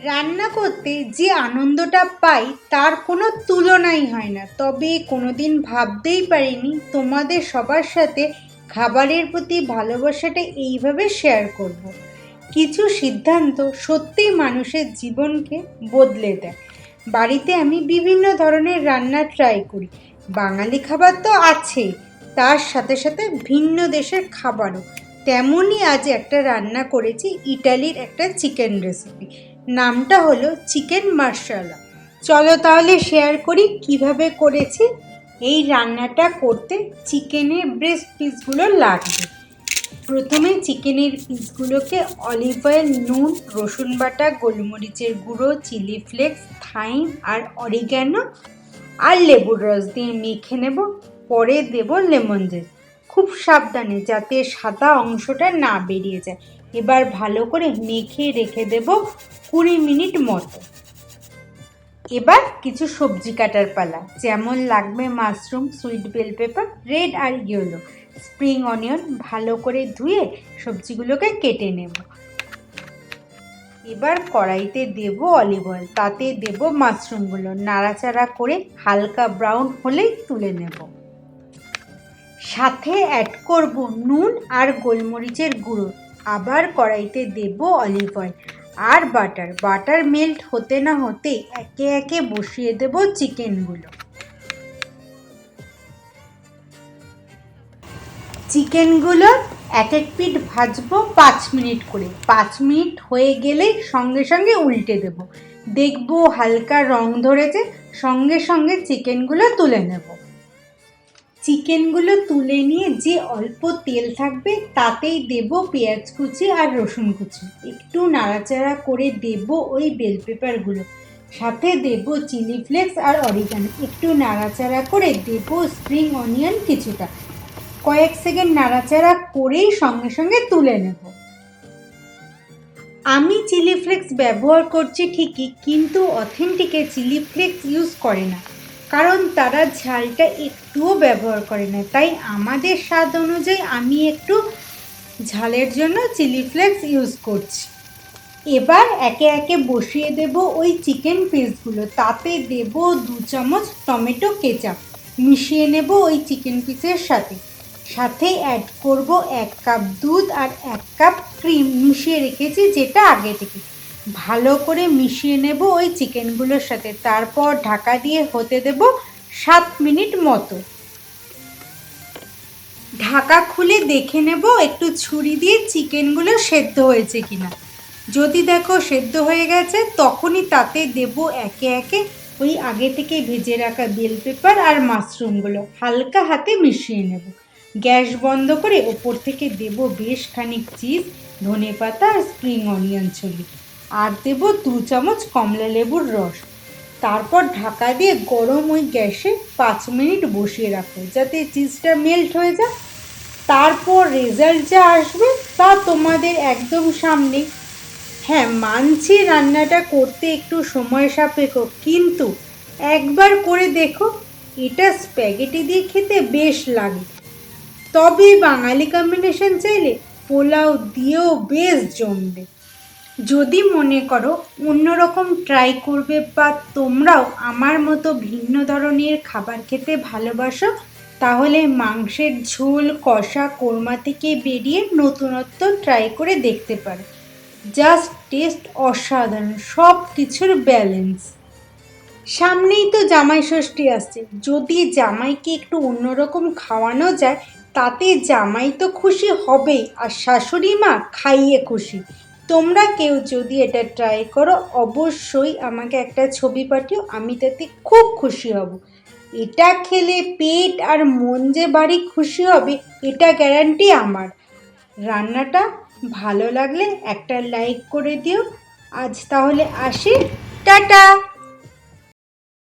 রান্না করতে যে আনন্দটা পাই তার কোনো তুলনাই হয় না। তবে কোনোদিন ভাবতেই পারিনি তোমাদের সবার সাথে খাবারের প্রতি ভালোবাসাটা এইভাবে শেয়ার করব। কিছু সিদ্ধান্ত সত্যিই মানুষের জীবনকে বদলে দেয়। বাড়িতে আমি বিভিন্ন ধরনের রান্না ট্রাই করি। বাঙালি খাবার তো আছেই, তার সাথে সাথে ভিন্ন দেশের খাবারও। তেমনই আজ একটা রান্না করেছি, ইটালির একটা চিকেন রেসিপি। নামটা হলো চিকেন মার্শালা। চলো তাহলে শেয়ার করি কিভাবে করেছি। এই রান্নাটা করতে চিকেনের ব্রেস্ট পিসগুলো লাগবে। প্রথমে চিকেনের পিসগুলোকে অলিভ অয়েল, নুন, রসুন বাটা, গোলমরিচের গুঁড়ো, চিলি ফ্লেক্স, থাইম আর অরিগ্যানো আর লেবুর রস দিয়ে মেখে নেব। পরে দেব লেমন জেস, খুব সাবধানে যাতে সাদা অংশটা না বেরিয়ে যায়। এবার ভালো করে মেখে রেখে দেব 20 মিনিট মতো। এবার কিছু সবজি কাটার পালা। যেমন লাগবে mushroom, sweet bell pepper, red আর ইয়েলো, স্প্রিং অনিয়ন। ভালো করে ধুয়ে সবজিগুলোকে কেটে নেব। এবার কড়াইতে দেব অলিভ অয়েল, তাতে দেব মাশরুমগুলো। নাড়াচাড়া করে হালকা ব্রাউন হলেই তুলে নেব। সাথে অ্যাড করব নুন আর গোলমরিচের গুঁড়ো। আবার কড়াইতে দেব অলিভ অয়েল আর বাটার মেল্ট হতে না হতে একে একে বসিয়ে দেব চিকেনগুলো। চিকেনগুলো এক এক পিঠ ভাজবো 5 মিনিট করে। 5 মিনিট হয়ে গেলেই সঙ্গে সঙ্গে উল্টে দেব। দেখবো হালকা রং ধরেছে, সঙ্গে সঙ্গে চিকেনগুলো তুলে নেব। চিকেনগুলো তুলে নিয়ে যে অল্প তেল থাকবে তাতেই দেব পেঁয়াজ কুচি আর রসুন কুচি। একটু নাড়াচাড়া করে দেব ওই বেল পেপারগুলো। সাথে দেব চিলি ফ্লেক্স আর অরিগানো। একটু নাড়াচাড়া করে দেব স্প্রিং অনিয়ন কিছুটা। কয়েক সেকেন্ড নাড়াচাড়া করেই সঙ্গে সঙ্গে তুলে নেব। আমি চিলি ফ্লেক্স ব্যবহার করছি ঠিকই, কিন্তু অথেন্টিকে চিলি ফ্লেক্স ইউজ করে না, কারণ তারা ঝালটা একটুও ব্যবহার করে না। তাই আমাদের স্বাদ অনুযায়ী আমি একটু ঝালের জন্য চিলি ফ্লেক্স ইউজ করছি। এবার একে একে বসিয়ে দেব ওই চিকেন পিসগুলো। তাতে দেব 2 চামচ টমেটো কেচাপ, মিশিয়ে নেব ওই চিকেন পিসের সাথে অ্যাড করব 1 কাপ দুধ আর 1 কাপ ক্রিম মিশিয়ে রেখেছি, যেটা আগে থেকে। ভালো করে মিশিয়ে নেব ওই চিকেনগুলোর সাথে। তারপর ঢাকা দিয়ে হতে দেব 7 মিনিট মতো। ঢাকা খুলে দেখে নেব একটু ছুরি দিয়ে চিকেনগুলো সেদ্ধ হয়েছে কিনা। যদি দেখো সেদ্ধ হয়ে গেছে, তখনই তাতে দেব একে একে ওই আগে থেকে ভেজে রাখা বেল পেপার আর মাশরুমগুলো। হালকা হাতে মিশিয়ে নেব। গ্যাস বন্ধ করে ওপর থেকে দেব বেশ খানিক চিজ, ধনেপাতা আর স্প্রিং অনিয়ন ছড়িয়ে। আর দেব 2 চামচ কমলা লেবুর রস। তারপর ঢাকা দিয়ে গরম ওই গ্যাসে 5 মিনিট বসিয়ে রাখো, যাতে চিজটা মেল্ট হয়ে যায়। তারপর রেজাল্ট যা আসবে তা তোমাদের একদম সামনে। হ্যাঁ, মানছি রান্নাটা করতে একটু সময় সাপেক্ষ, কিন্তু একবার করে দেখো, এটা স্প্যাগেটি দিয়ে খেতে বেশ লাগে। তবে বাঙালি কম্বিনেশন চাইলে পোলাও দিয়েও বেশ জমবে। যদি মনে করো অন্যরকম ট্রাই করবে, বা তোমরাও আমার মতো ভিন্ন ধরনের খাবার খেতে ভালোবাসো, তাহলে মাংসের ঝোল, কষা, কোরমা থেকে বেরিয়ে নতুনত্ব ট্রাই করে দেখতে পারো। জাস্ট টেস্ট অসাধারণ, সব কিছুর ব্যালেন্স। সামনেই তো জামাই ষষ্ঠী আসছে। যদি জামাইকে একটু অন্যরকম খাওয়ানো যায়, তাতে জামাই তো খুশি হবেই, আর শাশুড়ি মা খাইয়ে খুশি। তোমরা কেউ যদি এটা ট্রাই করো, অবশ্যই আমাকে একটা ছবি পাঠিও, আমি তাতে খুব খুশি হব। এটা খেলে পেট আর মন যে বাড়ি খুশি হবে, এটা গ্যারান্টি আমার। রান্নাটা ভালো লাগলে একটা লাইক করে দিও। আজ তাহলে আসি, টাটা।